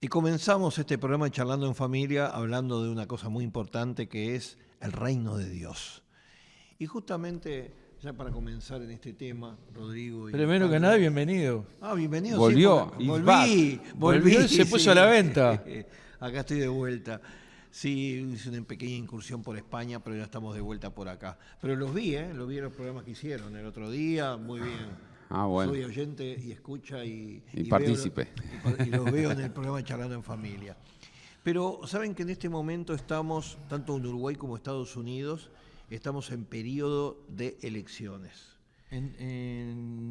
Y comenzamos este programa de Charlando en Familia hablando de una cosa muy importante que es el reino de Dios. Y justamente, ya para comenzar en este tema, Rodrigo y Primero que Pablo. nada, bienvenido. Bienvenido, Volvió, sí, he's porque back. Volvió y se puso a la venta. Acá estoy de vuelta. Sí, hice una pequeña incursión por España, pero ya estamos de vuelta por acá. Pero los vi en los programas que hicieron el otro día, muy bien. Bueno. Soy oyente y escucha y partícipe. Y los veo en el programa Charlando en Familia. Pero saben que en este momento estamos, tanto en Uruguay como en Estados Unidos, estamos en periodo de elecciones.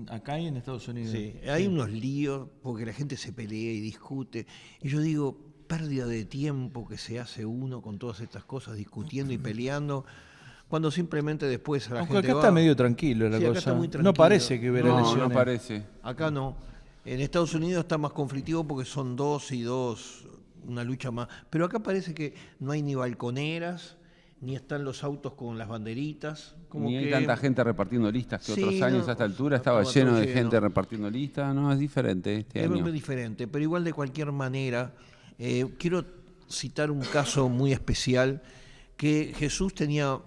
Acá y en Estados Unidos. Sí, hay unos líos porque la gente se pelea y discute. Y yo digo, pérdida de tiempo que se hace uno con todas estas cosas, discutiendo y peleando, cuando simplemente después la Aunque gente acá va. está medio tranquilo la Sí, acá cosa. está muy No tranquilo. parece que hubiera No, elecciones. No parece. Acá no. En Estados Unidos está más conflictivo porque son dos y dos, una lucha más. Pero acá parece que no hay ni balconeras, ni están los autos con las banderitas. Como Ni hay que tanta gente repartiendo listas que Sí, otros años no, a esta altura estaba estaba lleno todo de lleno. gente repartiendo listas. No, es diferente este es año. muy diferente. Pero igual de cualquier manera, quiero citar un caso muy especial que Jesús tenía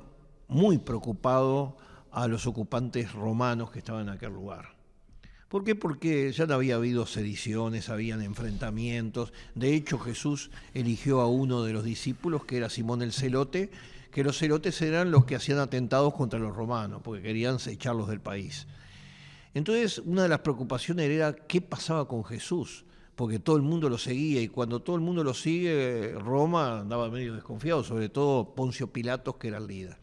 muy preocupado a los ocupantes romanos que estaban en aquel lugar. ¿Por qué? Porque ya no había habido sediciones, habían enfrentamientos. De hecho, Jesús eligió a uno de los discípulos, que era Simón el Celote, que los celotes eran los que hacían atentados contra los romanos, porque querían echarlos del país. Entonces, una de las preocupaciones era qué pasaba con Jesús, porque todo el mundo lo seguía, y cuando todo el mundo lo sigue, Roma andaba medio desconfiado, sobre todo Poncio Pilatos, que era el líder.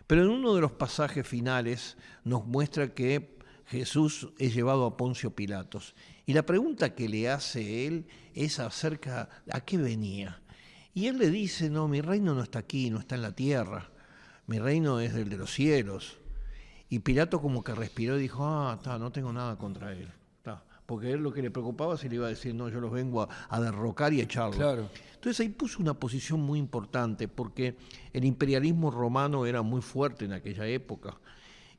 Pero en uno de los pasajes finales nos muestra que Jesús es llevado a Poncio Pilatos. Y la pregunta que le hace él es acerca a qué venía. Y él le dice, no, mi reino no está aquí, no está en la tierra. Mi reino es el de los cielos. Y Pilato como que respiró y dijo, no tengo nada contra él. Porque él lo que le preocupaba se le iba a decir, no, yo los vengo a derrocar y a echarlos. Claro. Entonces ahí puso una posición muy importante porque el imperialismo romano era muy fuerte en aquella época.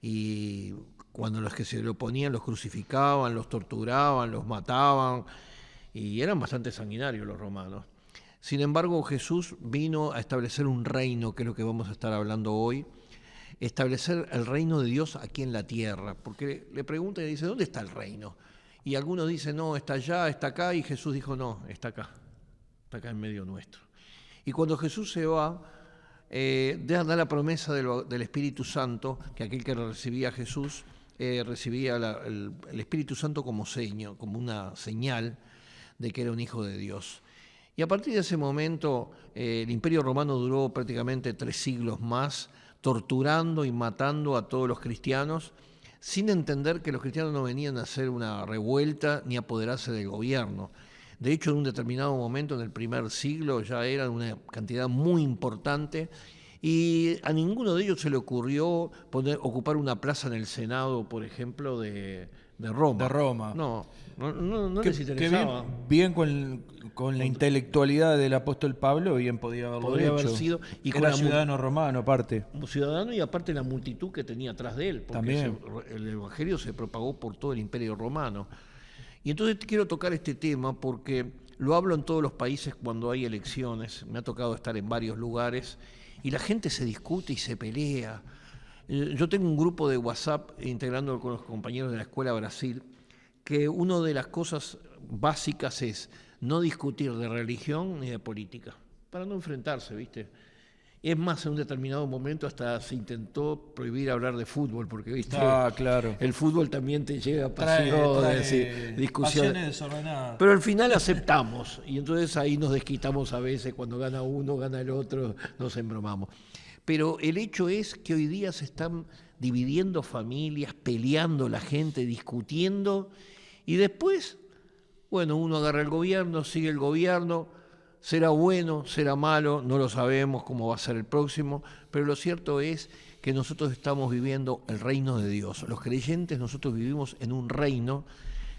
Y cuando los que se le oponían los crucificaban, los torturaban, los mataban, y eran bastante sanguinarios los romanos. Sin embargo, Jesús vino a establecer un reino, que es lo que vamos a estar hablando hoy, establecer el reino de Dios aquí en la tierra, porque le preguntan y dice, ¿dónde está el reino? Y algunos dicen, no, está allá, está acá, y Jesús dijo, no, está acá en medio nuestro. Y cuando Jesús se va, da la promesa del Espíritu Santo, que aquel que recibía a Jesús recibía el Espíritu Santo como seña, como una señal de que era un hijo de Dios. Y a partir de ese momento, el Imperio Romano duró prácticamente 3 siglos más, torturando y matando a todos los cristianos, sin entender que los cristianos no venían a hacer una revuelta ni a apoderarse del gobierno. De hecho, en un determinado momento, en el primer siglo, ya eran una cantidad muy importante y a ninguno de ellos se le ocurrió ocupar una plaza en el Senado, por ejemplo, de Roma. De Roma. No les interesaba. Bien con la intelectualidad del apóstol Pablo, bien podía haberlo Podría hecho. haber sido. Y con Era ciudadano romano, aparte. Un ciudadano y aparte la multitud que tenía atrás de él, porque También. el Evangelio se propagó por todo el Imperio Romano. Y entonces quiero tocar este tema porque lo hablo en todos los países cuando hay elecciones, me ha tocado estar en varios lugares y la gente se discute y se pelea. Yo tengo un grupo de WhatsApp integrándolo con los compañeros de la Escuela Brasil, que una de las cosas básicas es no discutir de religión ni de política, para no enfrentarse, ¿viste? Es más, en un determinado momento hasta se intentó prohibir hablar de fútbol, porque ¿viste? Claro. El fútbol también te lleva a pasiones, discusiones. Pasiones desordenadas. Pero al final aceptamos, y entonces ahí nos desquitamos a veces, cuando gana uno, gana el otro, nos embromamos. Pero el hecho es que hoy día se están dividiendo familias, peleando la gente, discutiendo, y después, bueno, uno agarra el gobierno, sigue el gobierno. Será bueno, será malo, no lo sabemos cómo va a ser el próximo, pero lo cierto es que nosotros estamos viviendo el reino de Dios. Los creyentes, nosotros vivimos en un reino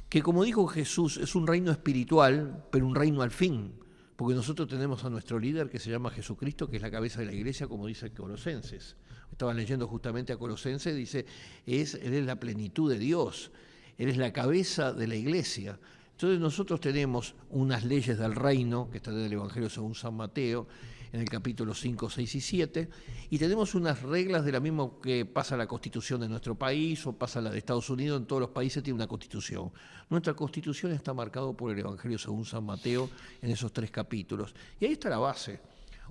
que, como dijo Jesús, es un reino espiritual, pero un reino al fin, porque nosotros tenemos a nuestro líder que se llama Jesucristo, que es la cabeza de la iglesia, como dice Colosenses. Estaba leyendo justamente a Colosenses, dice, Él es la plenitud de Dios, Él es la cabeza de la iglesia. Entonces nosotros tenemos unas leyes del reino, que están en el Evangelio según San Mateo, en el capítulo 5, 6 y 7, y tenemos unas reglas de la misma que pasa la Constitución de nuestro país o pasa la de Estados Unidos. En todos los países tiene una Constitución. Nuestra Constitución está marcada por el Evangelio según San Mateo en esos 3 capítulos. Y ahí está la base.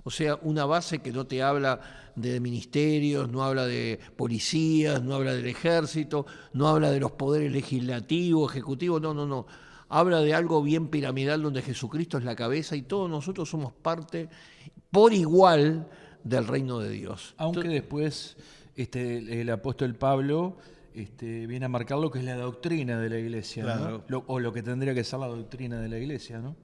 O sea, una base que no te habla de ministerios, no habla de policías, no habla del ejército, no habla de los poderes legislativos, ejecutivos, no. Habla de algo bien piramidal donde Jesucristo es la cabeza y todos nosotros somos parte por igual del reino de Dios. Aunque después el apóstol Pablo viene a marcar lo que es la doctrina de la iglesia, Claro. ¿no? O lo que tendría que ser la doctrina de la iglesia, ¿no?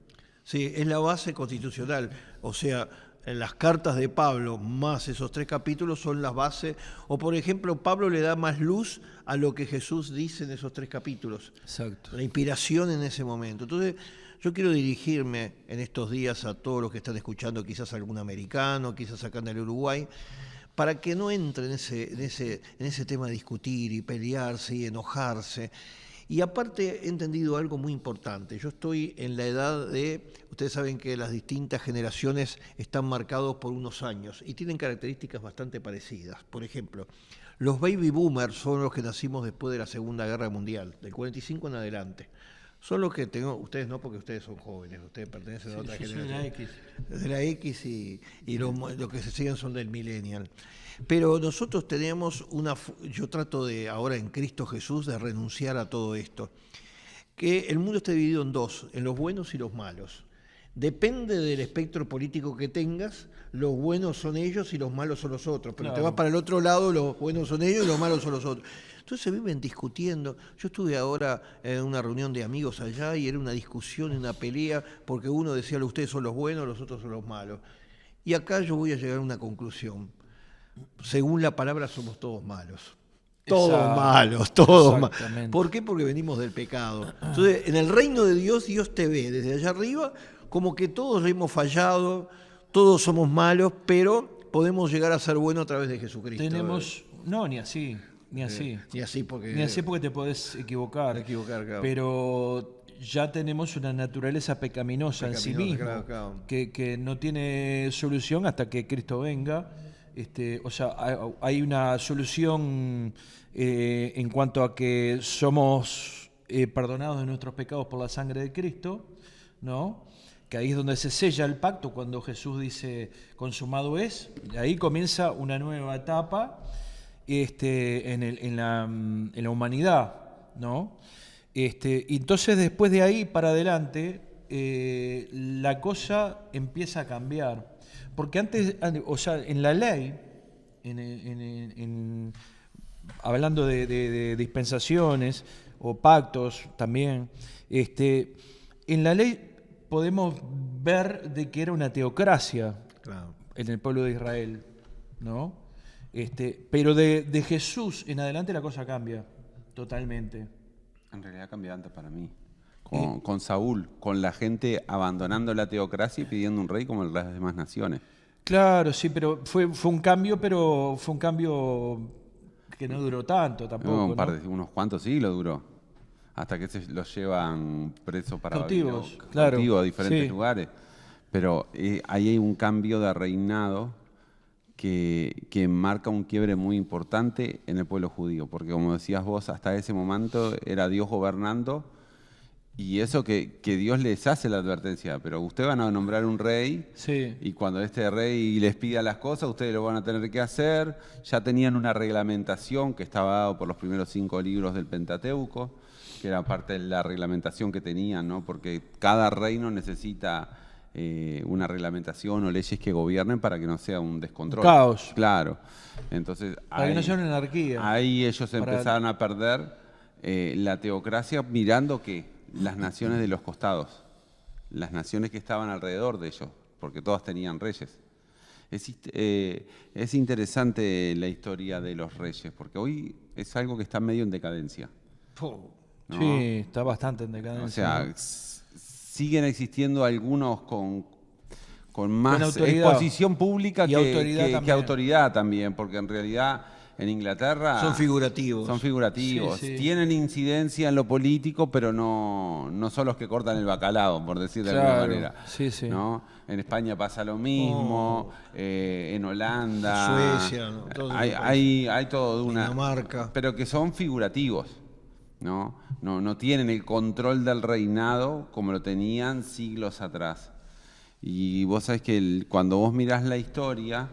Sí, es la base constitucional. O sea, en las cartas de Pablo más esos 3 capítulos son las bases. O por ejemplo, Pablo le da más luz a lo que Jesús dice en esos 3 capítulos. Exacto. La inspiración en ese momento. Entonces, yo quiero dirigirme en estos días a todos los que están escuchando, quizás algún americano, quizás acá en el Uruguay, para que no entre en ese tema de discutir y pelearse y enojarse. Y aparte he entendido algo muy importante. Yo estoy en la edad de, ustedes saben que las distintas generaciones están marcados por unos años y tienen características bastante parecidas. Por ejemplo, los baby boomers son los que nacimos después de la Segunda Guerra Mundial, del 45 en adelante. Son los que tengo, ustedes no, porque ustedes son jóvenes, ustedes pertenecen a otra generación. Soy de la X. De la X y lo que se siguen son del millennial. Pero nosotros tenemos yo trato de, ahora en Cristo Jesús, de renunciar a todo esto. Que el mundo está dividido en 2, en los buenos y los malos. Depende del espectro político que tengas, los buenos son ellos y los malos son los otros. Pero Claro. te vas para el otro lado, los buenos son ellos y los malos son los otros. Entonces se viven discutiendo. Yo estuve ahora en una reunión de amigos allá y era una discusión, una pelea, porque uno decía, ustedes son los buenos, los otros son los malos. Y acá yo voy a llegar a una conclusión. Según la palabra somos todos malos. Todos Exacto. malos, todos malos. Exactamente. ¿Por qué? Porque venimos del pecado. Entonces, en el reino de Dios, Dios te ve desde allá arriba como que todos hemos fallado, todos somos malos, pero podemos llegar a ser buenos a través de Jesucristo. Tenemos, no, ni así. Ni así porque... Ni así porque te podés equivocar. Claro. Pero ya tenemos una naturaleza pecaminosa en sí mismo, claro. que no tiene solución hasta que Cristo venga. O sea, hay una solución en cuanto a que somos perdonados de nuestros pecados por la sangre de Cristo, ¿no? Que ahí es donde se sella el pacto cuando Jesús dice consumado es. Y ahí comienza una nueva etapa en la humanidad, ¿no? Y entonces después de ahí para adelante la cosa empieza a cambiar. Porque antes, o sea, en la ley, hablando de dispensaciones o pactos también, en la ley podemos ver de que era una teocracia Claro. en el pueblo de Israel, ¿no? Pero de Jesús en adelante la cosa cambia totalmente. En realidad cambia antes para mí. Con Saúl, con la gente abandonando la teocracia y pidiendo un rey como en las demás naciones. Claro, sí, pero fue un cambio, que no duró tanto tampoco, ¿no? Unos cuantos siglos duró. Hasta que se los llevan presos para Cautivos, Babilonia, claro, cautivos a diferentes sí. lugares. Pero ahí hay un cambio de reinado que marca un quiebre muy importante en el pueblo judío. Porque como decías vos, hasta ese momento era Dios gobernando. Y eso que Dios les hace la advertencia, pero ustedes van a nombrar un rey, Sí. y cuando este rey les pida las cosas, ustedes lo van a tener que hacer. Ya tenían una reglamentación que estaba dado por los primeros 5 libros del Pentateuco, que era parte de la reglamentación que tenían, ¿no? Porque cada reino necesita una reglamentación o leyes que gobiernen para que no sea un descontrol. Caos. Claro. Entonces, Para que no sea una anarquía. ahí ellos Para- empezaron a perder la teocracia mirando que las naciones de los costados, las naciones que estaban alrededor de ellos, porque todas tenían reyes. Es interesante la historia de los reyes, porque hoy es algo que está medio en decadencia. ¿no? Sí, está bastante en decadencia. O sea, ¿no? siguen existiendo algunos con más Con autoridad. exposición pública Y autoridad que también. autoridad también, porque en realidad en Inglaterra Son figurativos. son figurativos. Sí, sí. Tienen incidencia en lo político, pero no son los que cortan el bacalao, por decir de alguna Claro, manera. sí, sí. ¿no? En España pasa lo mismo, en Holanda. Suecia, ¿no? Todos esos Hay todo una... Dinamarca. Pero que son figurativos. No tienen el control del reinado como lo tenían siglos atrás. Y vos sabés que cuando vos mirás la historia,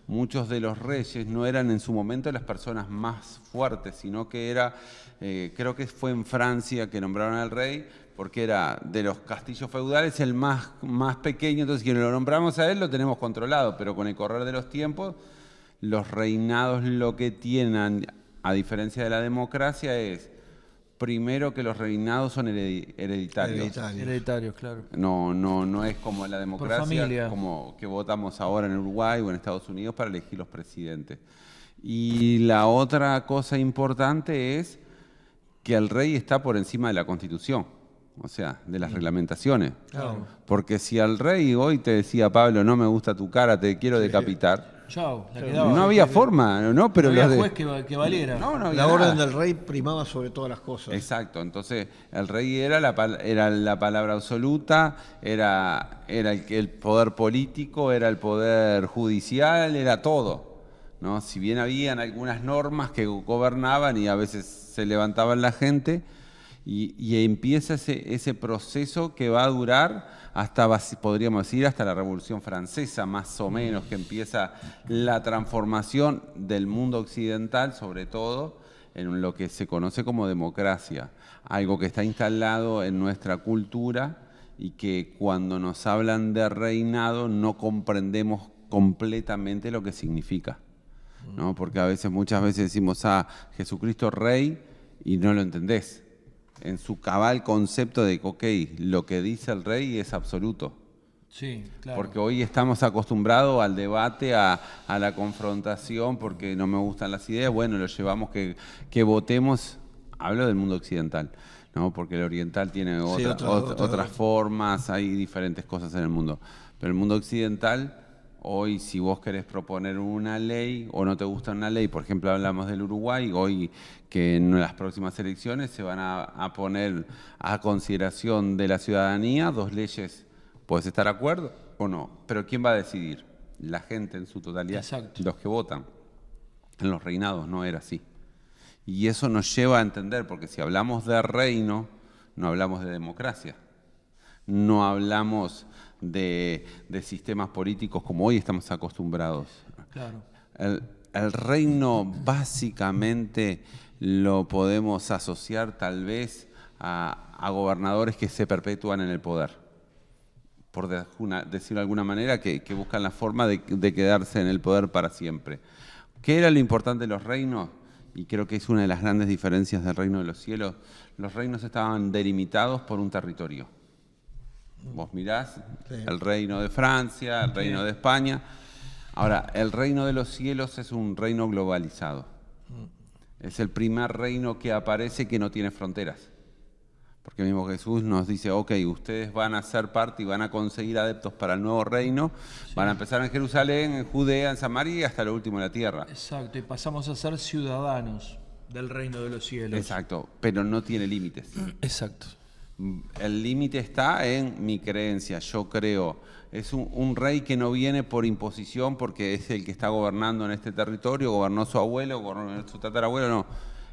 muchos de los reyes no eran en su momento las personas más fuertes, sino que era, creo que fue en Francia que nombraron al rey, porque era de los castillos feudales el más pequeño, entonces quien lo nombramos a él lo tenemos controlado, pero con el correr de los tiempos, los reinados lo que tienen, a diferencia de la democracia, es primero que los reinados son hereditarios. Hereditarios, claro. No es como la familia. democracia, como que votamos ahora en Uruguay o en Estados Unidos para elegir los presidentes. Y la otra cosa importante es que el rey está por encima de la Constitución, o sea, de las reglamentaciones. Claro. Porque si al rey hoy te decía, Pablo, no me gusta tu cara, te quiero decapitar, Chao, la quedaba. no había forma, ¿no? Pero no había los de- juez que valiera. No había La orden nada. del rey primaba sobre todas las cosas. Exacto, entonces el rey era la palabra absoluta, era el poder político, era el poder judicial, era todo, ¿no? Si bien habían algunas normas que gobernaban y a veces se levantaban la gente, y empieza ese proceso que va a durar hasta, podríamos decir, hasta la Revolución Francesa, más o menos, que empieza la transformación del mundo occidental, sobre todo, en lo que se conoce como democracia, algo que está instalado en nuestra cultura y que cuando nos hablan de reinado no comprendemos completamente lo que significa, ¿no? Porque muchas veces decimos, Jesucristo rey, y no lo entendés. En su cabal concepto de, ok, lo que dice el rey es absoluto. Sí, claro. Porque hoy estamos acostumbrados al debate, a la confrontación, porque no me gustan las ideas. Bueno, lo llevamos que votemos. Hablo del mundo occidental, ¿no? Porque el oriental tiene otras formas, hay diferentes cosas en el mundo. Pero el mundo occidental, hoy si vos querés proponer una ley o no te gusta una ley, por ejemplo hablamos del Uruguay, hoy que en las próximas elecciones se van a poner a consideración de la ciudadanía 2 leyes. ¿Puedes estar de acuerdo o no? Pero ¿quién va a decidir? La gente en su totalidad. Exacto. Los que votan. En los reinados no era así. Y eso nos lleva a entender, porque si hablamos de reino, no hablamos de democracia. No hablamos de sistemas políticos como hoy estamos acostumbrados. Claro. El reino básicamente lo podemos asociar tal vez a gobernadores que se perpetúan en el poder, por decirlo de alguna manera, que buscan la forma de quedarse en el poder para siempre. ¿Qué era lo importante de los reinos? Y creo que es una de las grandes diferencias del reino de los cielos. Los reinos estaban delimitados por un territorio. Vos mirás el reino de Francia, el reino de España. Ahora, el reino de los cielos es un reino globalizado. Es el primer reino que aparece que no tiene fronteras. Porque mismo Jesús nos dice, ok, ustedes van a ser parte y van a conseguir adeptos para el nuevo reino. Sí. Van a empezar en Jerusalén, en Judea, en Samaria y hasta lo último en la tierra. Exacto, y pasamos a ser ciudadanos del reino de los cielos. Exacto, pero no tiene límites. Exacto. El límite está en mi creencia, yo creo. Es un rey que no viene por imposición porque es el que está gobernando en este territorio, gobernó su abuelo, gobernó su tatarabuelo, no.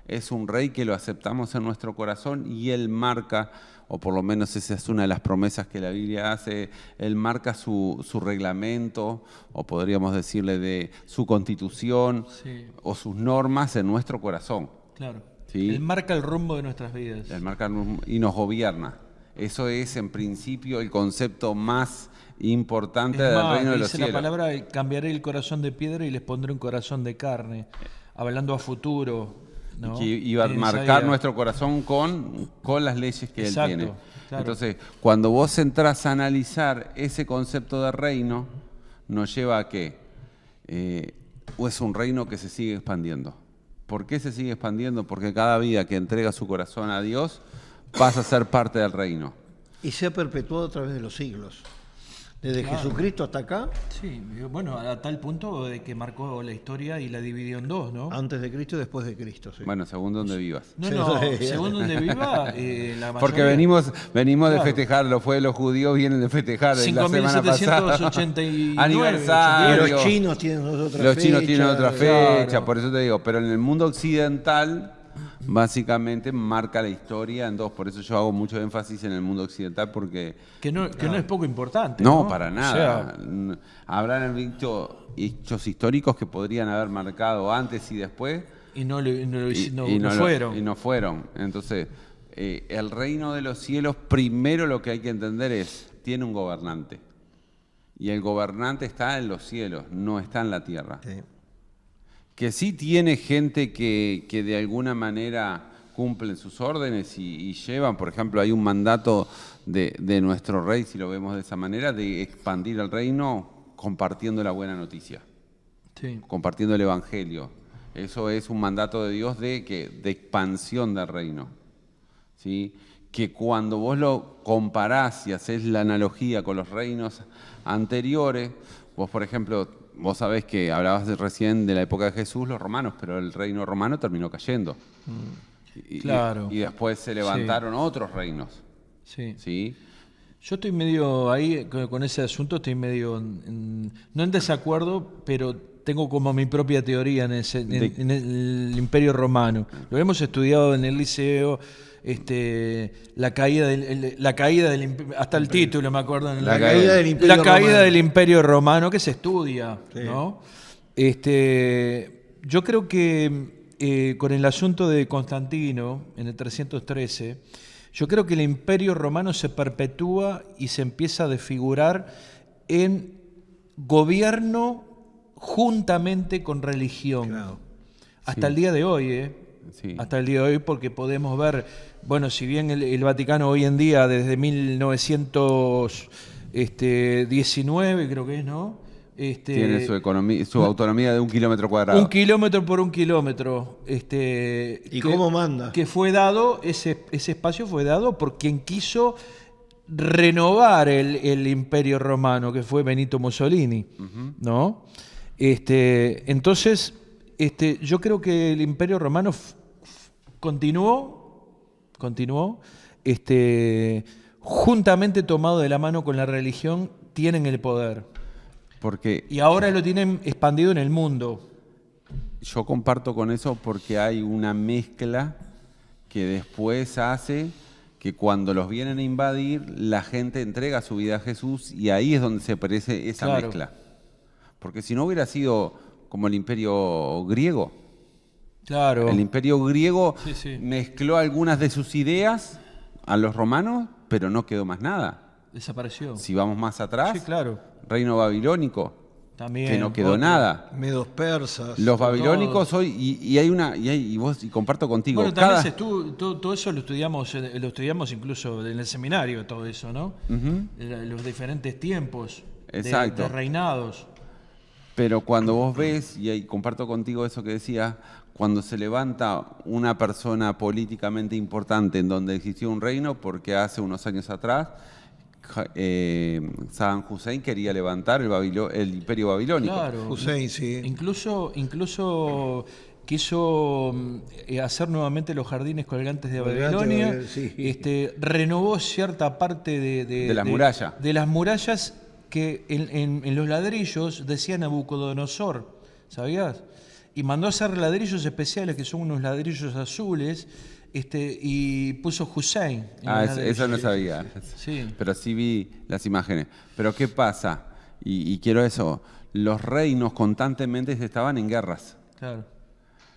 Es un rey que lo aceptamos en nuestro corazón y él marca, o por lo menos esa es una de las promesas que la Biblia hace, él marca su reglamento, o podríamos decirle de su constitución, sí, o sus normas en nuestro corazón. Claro. ¿Sí? Él marca el rumbo de nuestras vidas. Él marca y nos gobierna. Eso es, en principio, el concepto más importante del reino de los cielos. Dice la palabra, cambiaré el corazón de piedra y les pondré un corazón de carne, hablando a futuro, ¿no? Que iba a marcar nuestro corazón con las leyes que él tiene. Claro. Entonces, cuando vos entrás a analizar ese concepto de reino, nos lleva a que es un reino que se sigue expandiendo. ¿Por qué se sigue expandiendo? Porque cada vida que entrega su corazón a Dios pasa a ser parte del reino. Y se ha perpetuado a través de los siglos. Desde Claro. Jesucristo hasta acá, Sí, bueno, a tal punto de que marcó la historia y la dividió en dos, ¿no? antes de Cristo y después de Cristo. Sí. Bueno, según donde vivas. No, Sí, no, sí. según donde viva, la mayoría... Porque venimos de Claro. festejar, los judíos vienen de festejar la semana pasada. 5.789. Aniversario. Y los chinos tienen otra fecha. Los chinos tienen otra fecha, claro. por eso te digo, pero en el mundo occidental básicamente marca la historia en dos, por eso yo hago mucho énfasis en el mundo occidental porque Que no es poco importante. no, No, para O nada. sea, Habrán visto hechos históricos que podrían haber marcado antes y después y no no fueron. Y no fueron. Entonces, el reino de los cielos, primero lo que hay que entender es, tiene un gobernante. Y el gobernante está en los cielos, no está en la tierra. Sí. Que sí tiene gente que de alguna manera cumplen sus órdenes y llevan, por ejemplo, hay un mandato de nuestro rey, si lo vemos de esa manera, de expandir el reino compartiendo la buena noticia, Sí. compartiendo el evangelio. Eso es un mandato de Dios de expansión del reino. ¿Sí? Que cuando vos lo comparás y haces la analogía con los reinos anteriores, vos, por ejemplo, vos sabés que hablabas recién de la época de Jesús, los romanos, pero el reino romano terminó cayendo. Claro. Y después se levantaron otros reinos. Sí. ¿Sí? Yo estoy medio ahí con ese asunto, estoy medio, no en desacuerdo, pero tengo como mi propia teoría en el Imperio Romano. Lo hemos estudiado en el liceo, la caída hasta el título me acuerdo. La caída del Imperio La caída Romano. del Imperio Romano, que se estudia, Sí. ¿no? Yo creo que con el asunto de Constantino en el 313, yo creo que el Imperio Romano se perpetúa y se empieza a desfigurar en gobierno juntamente con religión. Claro. Hasta el día de hoy, Sí. Hasta el día de hoy, porque podemos ver, bueno, si bien el Vaticano hoy en día, desde 1919, creo que es, ¿no? Tiene su economía, su autonomía de 1 kilómetro cuadrado. 1 kilómetro por 1 kilómetro. ¿Y cómo manda? Que fue dado, ese espacio fue dado por quien quiso renovar el Imperio Romano, que fue Benito Mussolini, ¿no? Entonces, yo creo que el Imperio Romano continuó, juntamente tomado de la mano con la religión, tienen el poder. Porque Y ahora lo tienen expandido en el mundo. yo comparto con eso porque hay una mezcla que después hace que cuando los vienen a invadir, la gente entrega su vida a Jesús y ahí es donde se aparece esa Claro. mezcla. Porque si no hubiera sido como el imperio griego. Claro. El imperio griego Sí, sí. mezcló algunas de sus ideas a los romanos, pero no quedó más nada. Desapareció. Si vamos más atrás, Sí, claro. reino babilónico, También. que no quedó otro. nada. Medos persas. Los babilónicos hoy, y comparto contigo, Bueno, también cada, todo eso lo estudiamos incluso en el seminario, todo eso, ¿no? Los diferentes tiempos Exacto. de reinados. pero cuando vos ves, y ahí comparto contigo eso que decías, cuando se levanta una persona políticamente importante en donde existió un reino, porque hace unos años atrás Saddam Hussein quería levantar el imperio babilónico. Claro. Hussein, sí. Incluso quiso hacer nuevamente los jardines colgantes de Colgantes Babilonia. de Babilonia, sí. Renovó cierta parte De las murallas. De las murallas que en los ladrillos decía Nabucodonosor, ¿sabías? Y mandó a hacer ladrillos especiales, que son unos ladrillos azules, y puso Hussein. en los ladrillos. Eso no sabía. Sí. Pero sí vi las imágenes. Pero ¿qué pasa? Y quiero eso. Los reinos constantemente estaban en guerras. Claro.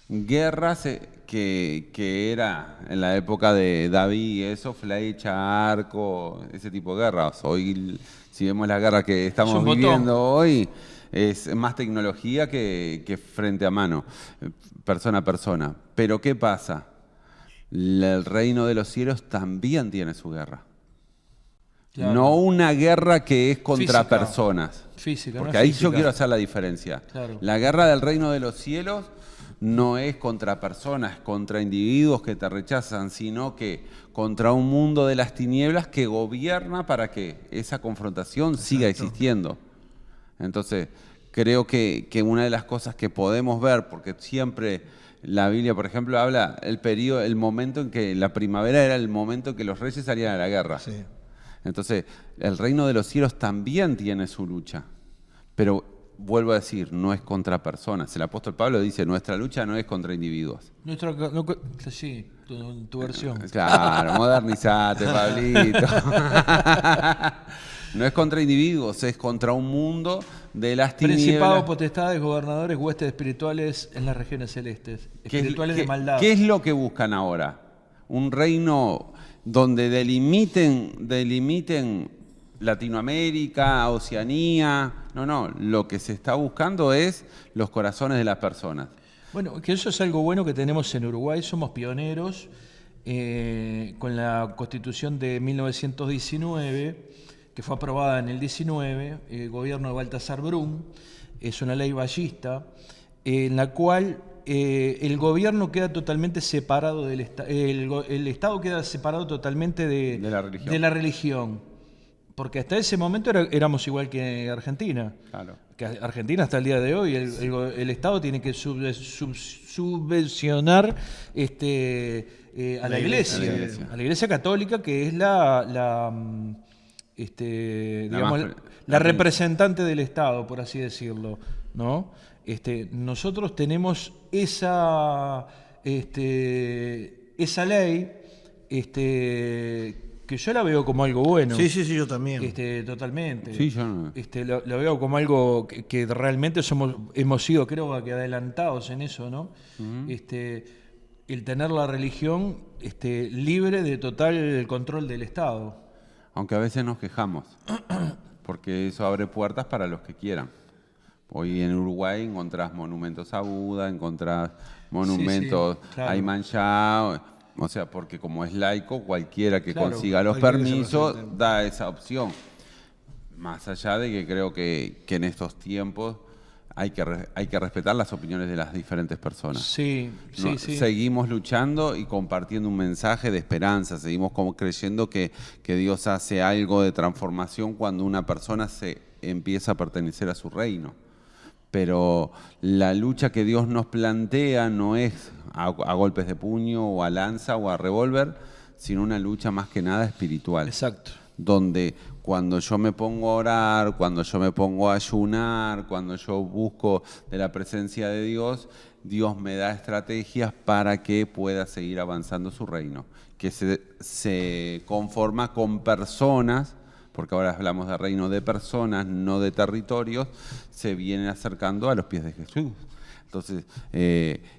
Guerras que era en la época de David, eso, flecha, arco, ese tipo de guerras. Hoy, si vemos la guerra que estamos Es un botón. viviendo hoy, es más tecnología que frente a mano, persona a persona. Pero ¿qué pasa? El reino de los cielos también tiene su guerra. Claro. No una guerra que es contra Física. personas. Física, Porque no ahí física. yo quiero hacer la diferencia. Claro. La guerra del reino de los cielos no es contra personas, contra individuos que te rechazan, sino que contra un mundo de las tinieblas que gobierna para que esa confrontación siga existiendo. Entonces, creo que una de las cosas que podemos ver, porque siempre la Biblia, por ejemplo, habla el momento en que la primavera era el momento en que los reyes salían a la guerra. Sí. Entonces, el reino de los cielos también tiene su lucha, pero vuelvo a decir, no es contra personas. El apóstol Pablo dice, nuestra lucha no es contra individuos. Sí, tu versión. Claro, modernizate, Pablito. No es contra individuos, es contra un mundo de las tinieblas. Principados, potestades, gobernadores, huestes espirituales en las regiones celestes. Espirituales de maldad. ¿Qué es lo que buscan ahora? Un reino donde delimiten Latinoamérica, Oceanía. No, lo que se está buscando es los corazones de las personas. Bueno, que eso es algo bueno que tenemos en Uruguay, somos pioneros con la Constitución de 1919, que fue aprobada en el 19, el gobierno de Baltasar Brum, es una ley ballista, en la cual el gobierno queda totalmente separado del Estado, el Estado queda separado totalmente de la religión. Porque hasta ese momento éramos igual que Argentina. Claro. Que Argentina hasta el día de hoy, el Estado tiene que subvencionar a la Iglesia Católica, que es la representante del Estado, por así decirlo, ¿no? Nosotros tenemos esa ley, que yo la veo como algo bueno. Sí, yo también. Totalmente. Sí, yo no. Lo veo como algo que realmente hemos sido, creo que adelantados en eso, ¿no? Uh-huh. El tener la religión libre de total control del Estado. Aunque a veces nos quejamos, porque eso abre puertas para los que quieran. Hoy en Uruguay encontrás monumentos a Buda, encontrás monumentos a Ayman Shah. O sea, porque como es laico, cualquiera que consiga los permisos da esa opción. Más allá de que creo que en estos tiempos hay que respetar las opiniones de las diferentes personas. Sí. Seguimos luchando y compartiendo un mensaje de esperanza. Seguimos como creyendo que Dios hace algo de transformación cuando una persona se empieza a pertenecer a su reino. Pero la lucha que Dios nos plantea no es a golpes de puño o a lanza o a revólver, sino una lucha más que nada espiritual. Exacto. Donde cuando yo me pongo a orar, cuando yo me pongo a ayunar, cuando yo busco de la presencia de Dios, Dios me da estrategias para que pueda seguir avanzando su reino, que se conforma con personas, porque ahora hablamos de reino de personas, no de territorios, se vienen acercando a los pies de Jesús. Entonces,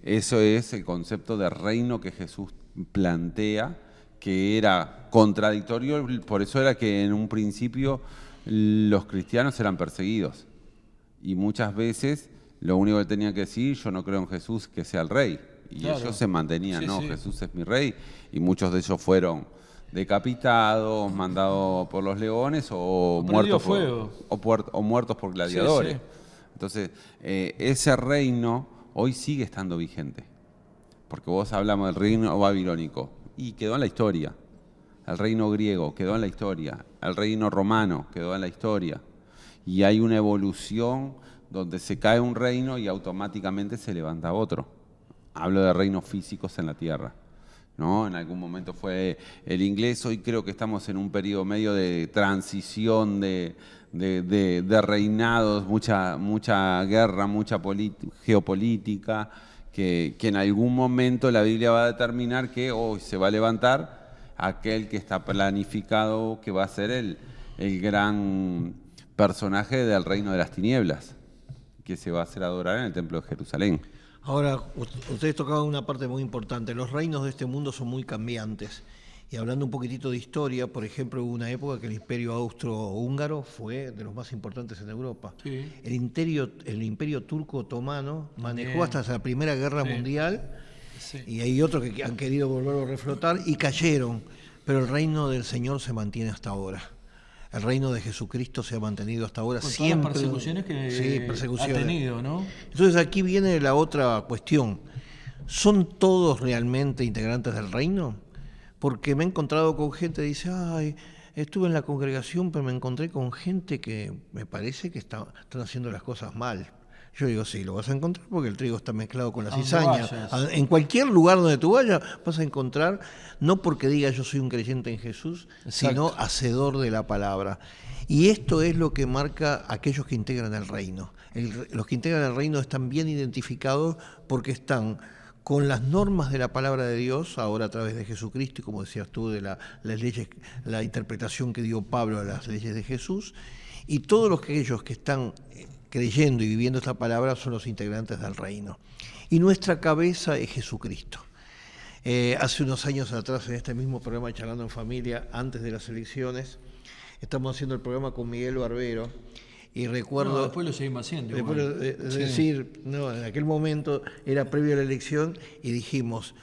eso es el concepto de reino que Jesús plantea, que era contradictorio, por eso era que en un principio los cristianos eran perseguidos. Y muchas veces lo único que tenían que decir, yo no creo en Jesús que sea el rey. Y ellos se mantenían, Jesús es mi rey. Y muchos de ellos fueron decapitados, mandados por los leones o muertos por gladiadores. Sí. Entonces, ese reino hoy sigue estando vigente. Porque vos hablamos del reino babilónico y quedó en la historia. El reino griego quedó en la historia. El reino romano quedó en la historia. Y hay una evolución donde se cae un reino y automáticamente se levanta otro. Hablo de reinos físicos en la tierra, ¿no? En algún momento fue el inglés, hoy creo que estamos en un periodo medio de transición de reinados, mucha guerra, mucha geopolítica, que en algún momento la Biblia va a determinar que hoy se va a levantar aquel que está planificado, que va a ser el gran personaje del reino de las tinieblas, que se va a hacer adorar en el templo de Jerusalén. Ahora, ustedes tocaban una parte muy importante. Los reinos de este mundo son muy cambiantes. Y hablando un poquitito de historia, por ejemplo, hubo una época que el imperio austrohúngaro fue de los más importantes en Europa. Sí. El imperio turco otomano manejó hasta la Primera Guerra Mundial, y hay otros que han querido volverlo a reflotar y cayeron. Pero el reino del Señor se mantiene hasta ahora. El reino de Jesucristo se ha mantenido hasta ahora Con siempre. todas las persecuciones que Sí, persecuciones. ha tenido, ¿no? Entonces aquí viene la otra cuestión. ¿Son todos realmente integrantes del reino? Porque me he encontrado con gente que dice, ay, estuve en la congregación, pero me encontré con gente que me parece que están haciendo las cosas mal. Yo digo, sí, lo vas a encontrar porque el trigo está mezclado con la A donde cizaña. vayas. En cualquier lugar donde tú vayas vas a encontrar, no porque diga yo soy un creyente en Jesús, Exacto. sino hacedor de la palabra. Y esto es lo que marca a aquellos que integran el reino. Los que integran el reino están bien identificados porque están con las normas de la palabra de Dios, ahora a través de Jesucristo, y como decías tú, de las leyes, la interpretación que dio Pablo a las leyes de Jesús, y todos aquellos que están creyendo y viviendo esta palabra son los integrantes del reino. Y nuestra cabeza es Jesucristo. Hace unos años atrás, en este mismo programa Charlando en Familia, antes de las elecciones, estamos haciendo el programa con Miguel Barbero, y recuerdo... No, después lo seguimos haciendo. Después igual. de decir, no, en aquel momento era previo a la elección y dijimos,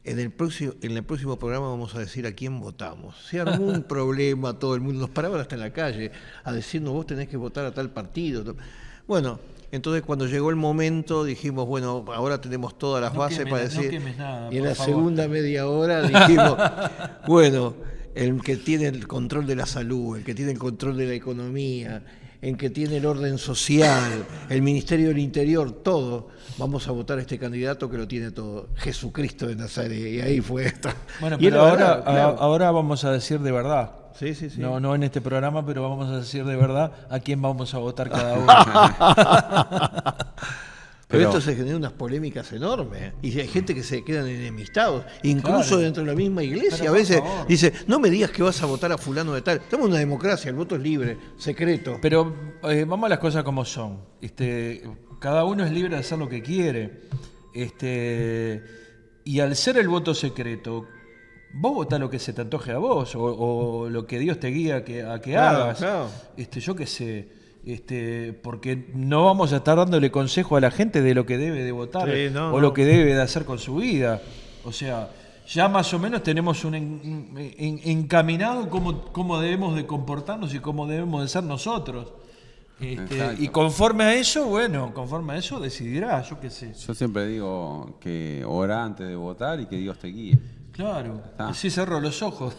en el próximo programa vamos a decir a quién votamos. Se armó un problema, todo el mundo nos paraban hasta en la calle a decirnos, vos tenés que votar a tal partido. Bueno, entonces cuando llegó el momento dijimos, bueno, ahora tenemos todas las bases para decir... No quemes nada, y en por la favor. segunda media hora dijimos, bueno, el que tiene el control de la salud, el que tiene el control de la economía, el que tiene el orden social, el Ministerio del Interior, todo, vamos a votar a este candidato que lo tiene todo, Jesucristo de Nazaret, y ahí fue esto. Bueno, Y pero era ahora, verdad, claro. ahora vamos a decir de verdad. Sí, sí, sí. No en este programa, pero vamos a decir de verdad a quién vamos a votar cada uno. Pero Pero- esto se genera unas polémicas enormes y hay gente que se quedan enemistados, incluso Claro. dentro de la misma iglesia. Pero A por veces favor. dice, no me digas que vas a votar a fulano de tal. Estamos en una democracia, el voto es libre, secreto. Pero vamos a las cosas como son. Cada uno es libre de hacer lo que quiere. Y al ser el voto secreto, vos votás lo que se te antoje a vos o lo que Dios te guía a que Claro, hagas. claro. Yo qué sé. Porque no vamos a estar dándole consejo a la gente de lo que debe de votar Sí, no, o no. lo que debe de hacer con su vida. O sea, ya más o menos tenemos un encaminado cómo debemos de comportarnos y cómo debemos de ser nosotros. Exacto. Y conforme a eso, decidirá, yo qué sé. Yo siempre digo que ora antes de votar y que Dios te guíe. Claro, Ah. así cerro los ojos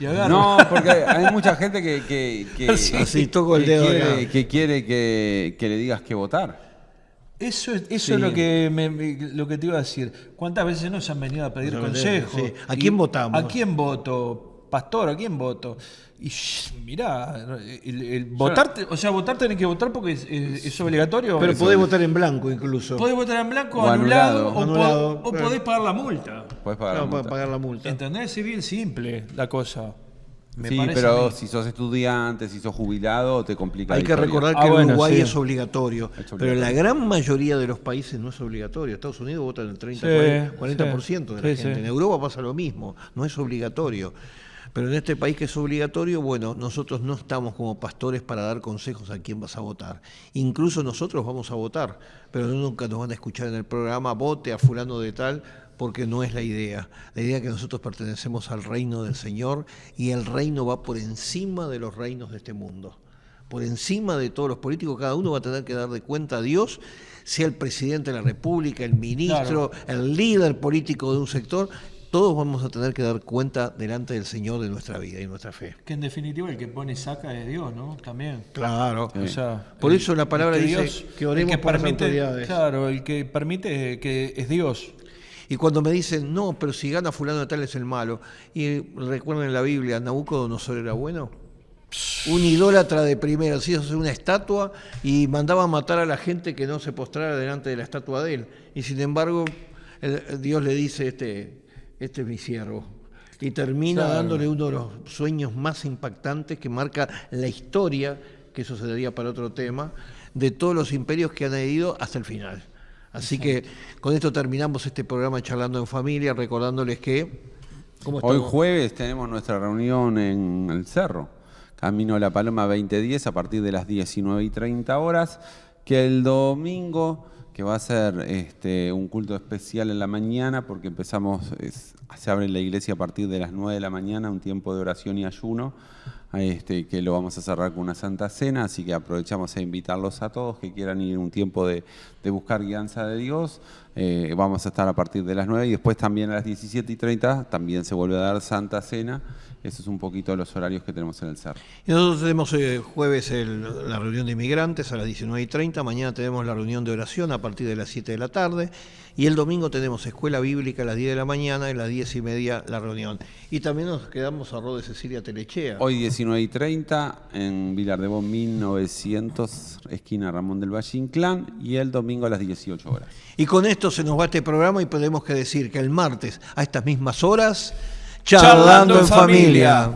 y agarro. No, porque hay mucha gente que Así toco el dedo acá. que quiere que le digas que votar. Eso Sí. es lo que te iba a decir. ¿Cuántas veces nos han venido a pedir Nos han consejos? venido, sí. ¿A quién votamos? ¿A quién voto? Pastor, ¿a quién voto? Y mirá, el votar, o sea, votar tenés que votar porque es obligatorio. Pero Eso podés es. votar en blanco incluso. Podés votar en blanco, O anulado, anulado. Anulado, o claro. podés pagar la multa. Puedes pagar la Claro, para multa. pagar la multa. ¿Entendés? Es bien simple la cosa. Me Sí, parece a pero mí. si sos estudiante, si sos jubilado, te complica Hay la que historia. recordar Ah, que en bueno, Uruguay sí. es obligatorio, Es pero obligatorio. en la gran mayoría de los países no es obligatorio. Estados Unidos votan el 30, Sí, 40% de la sí, gente. sí. En Europa pasa lo mismo, no es obligatorio. Pero en este país que es obligatorio, bueno, nosotros no estamos como pastores para dar consejos a quién vas a votar. Incluso nosotros vamos a votar, pero nunca nos van a escuchar en el programa, vote a fulano de tal, porque no es la idea. La idea es que nosotros pertenecemos al reino del Señor y el reino va por encima de los reinos de este mundo. Por encima de todos los políticos, cada uno va a tener que dar de cuenta a Dios, sea el presidente de la República, el ministro, el líder político de un sector, todos vamos a tener que dar cuenta delante del Señor de nuestra vida y nuestra fe. Que en definitiva el que pone y saca es Dios, ¿no? También. Claro. O sea, Por eso la palabra el dice que oremos el por las permite, autoridades. Claro, el que permite que es Dios. Y cuando me dicen, no, pero si gana fulano de tal es el malo. Y recuerden en la Biblia, Nabucodonosor era bueno. Un idólatra de primera, se hizo una estatua y mandaba a matar a la gente que no se postrara delante de la estatua de él. Y sin embargo, Dios le dice, este es mi siervo. Y termina Claro. dándole uno de los sueños más impactantes que marca la historia, que eso sería para otro tema, de todos los imperios que han ido hasta el final. Así que con esto terminamos este programa Charlando en Familia, recordándoles que... ¿cómo Hoy estamos? jueves tenemos nuestra reunión en el Cerro, Camino a la Paloma 2010, a partir de las 19:30 horas, que el domingo, que va a ser un culto especial en la mañana, porque se abre la iglesia a partir de las 9 de la mañana, un tiempo de oración y ayuno, que lo vamos a cerrar con una Santa Cena, así que aprovechamos a invitarlos a todos que quieran ir un tiempo de buscar guianza de Dios. Vamos a estar a partir de las 9 y después también a las 17:30 también se vuelve a dar Santa Cena. Eso es un poquito los horarios que tenemos en el cerro. Y nosotros tenemos jueves la reunión de inmigrantes a las 19:30, mañana tenemos la reunión de oración a partir de las 7 de la tarde y el domingo tenemos escuela bíblica a las 10 de la mañana y a las 10:30 la reunión. Y también nos quedamos a Rode Cecilia Telechea. Hoy 19:30 en Vilar de Bon 1900, esquina Ramón del Valle Inclán, y el domingo a las 18 horas. Y con esto se nos va este programa y tenemos que decir que el martes a estas mismas horas, Charlando en Familia.